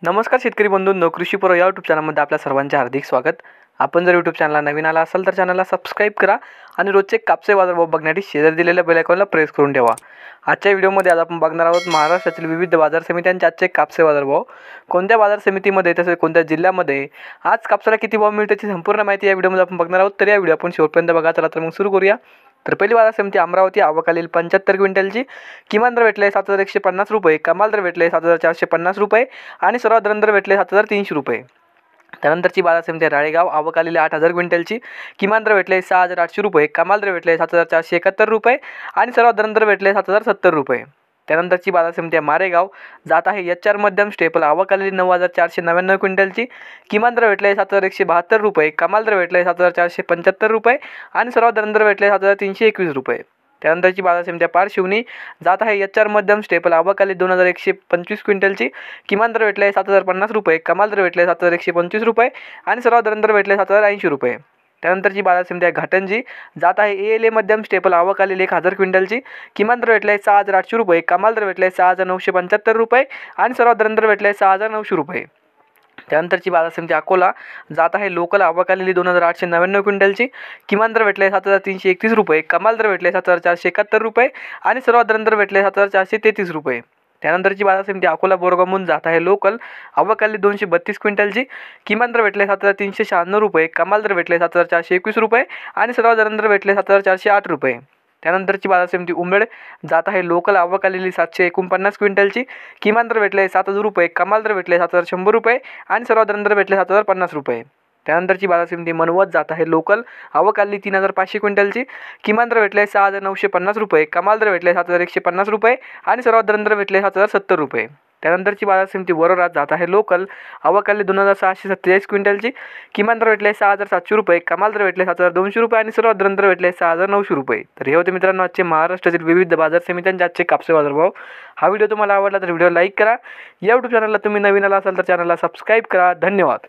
नमस्कार शेतकरी बंधूंनो, कृषी पर्व या यूट्यूब चॅनलमध्ये आपल्या सर्वांचे हार्दिक स्वागत. आपण जर यूट्यूब चॅनलला नवीन आला असाल तर चॅनलला सबस्क्राईब करा आणि रोजचे कापसे बाजारभाव बघण्यासाठी शेजारी दिलेल्या बेल आयकॉनला प्रेस करून ठेवा. आजच्या व्हिडिओमध्ये आज आपण बघणार आहोत महाराष्ट्रातील विविध बाजार समित्यांचे आजचे कापसे बाजारभाव. कोणत्या बाजार समितीमध्ये तसेच कोणत्या जिल्ह्यामध्ये आज कापसाला किती भाव मिळते याची संपूर्ण माहिती या व्हिडिओमध्ये आपण बघणार आहोत. तर या व्हिडिओ आपण शेवटपर्यंत बघा. चला तर मग सुरू करूया. तर पहिली बाजार समिती अमरावती. आवकालील 75 क्विंटलची. किमान दर भेटले 7,150 रुपये, कमाल दर भेटले 7,450 रुपये आणि सर्वात दर भेटले 7,300 रुपये. त्यानंतरची बाजार समिती राळेगाव. आवकालीला 8,000 क्विंटलची. किमान दर भेटले 6,800 रुपये, कमाल दर भेटले 7,471 रुपये आणि सर्वात दर भेटले 7,070 रुपये. त्यानंतरची बाजार समिती मारेगाव. जात आहे HR मध्यम स्टेपल. आवकालील 9,499 क्विंटलची. किमान दर भेटले 7,172 रुपये, कमाल दर भेटले 7,475 रुपये आणि सर्वात दर भेटले 7,321 रुपये. त्यानंतरची बाजार समिती पारशिवनी. जात आहे HR मध्यम स्टेपल. आवकालील 2,125 क्विंटलची. किमान दर भेटले 7,050 रुपये, कमाल दर भेटले 7,125 रुपये आणि सर्वात दर भेटले 7,080 रुपये. त्यानंतरची बाजार समिती आहे घाटंजी. जात आहे ALA मध्यम स्टेपल. आवकालील 1,000 क्विंटलची. किमान दर भेटले 6,800 रुपये, कमाल दर भेटले 6,975 रुपये आणि सर्वात दर भेटले 6,900 रुपये. त्यानंतरची बाजार समिती अकोला. जात आहे लोकल. आवकालील 2,899 क्विंटलची. किमान दर भेटले 7,331 रुपये, कमाल दर भेटले 7,471 रुपये आणि सर्वात दर भेटले 7,433 रुपये. त्यानंतरची बाजार समिती अकोला बोरगावहून. जात आहे लोकल. आवकालील 232 क्विंटलची. किमान दर भेटले 7,396 रुपये, कमाल दर भेटले 7,421 रुपये आणि सर्वात दर भेटले 7,408 रुपये. त्यानंतरची बाजार समिती उमरेड. जात आहे लोकल. आवकालील 749 क्विंटलची. किमान दर भेटले 7,000 रुपये, कमाल दर भेटले 7,100 रुपये आणि सर्वात दर भेटले 7,050 रुपये. त्यानंतरची बाजार समिती मनवत. जात आहे लोकल. आवकालील 3,500 क्विंटलची. किमान दर भेटले 6,950 रुपये, कमाल दर भेटले 7,150 रुपये आणि सर्वात दर भेटले 7,070 रुपये. त्यानंतरची बाजार समिती वरोरा. जात आहे लोकल. आवकालील 2,647 क्विंटलची. किमान दर भेटले 6,700 रुपये, कमाल दर भेटले 7,200 रुपये आणि सर्वात दर भेटले 6,900 रुपये. तर हे होते मित्रांनो आजचे महाराष्ट्रातील विविध बाजार समित्यांचे आजचे कापसे बाजारभाव. हा व्हिडिओ तुम्हाला आवडला तर व्हिडिओ लाईक करा. या यूट्यूब चॅनलला तुम्ही नवीन आला असाल तर चॅनलला सबस्क्राईब करा. धन्यवाद.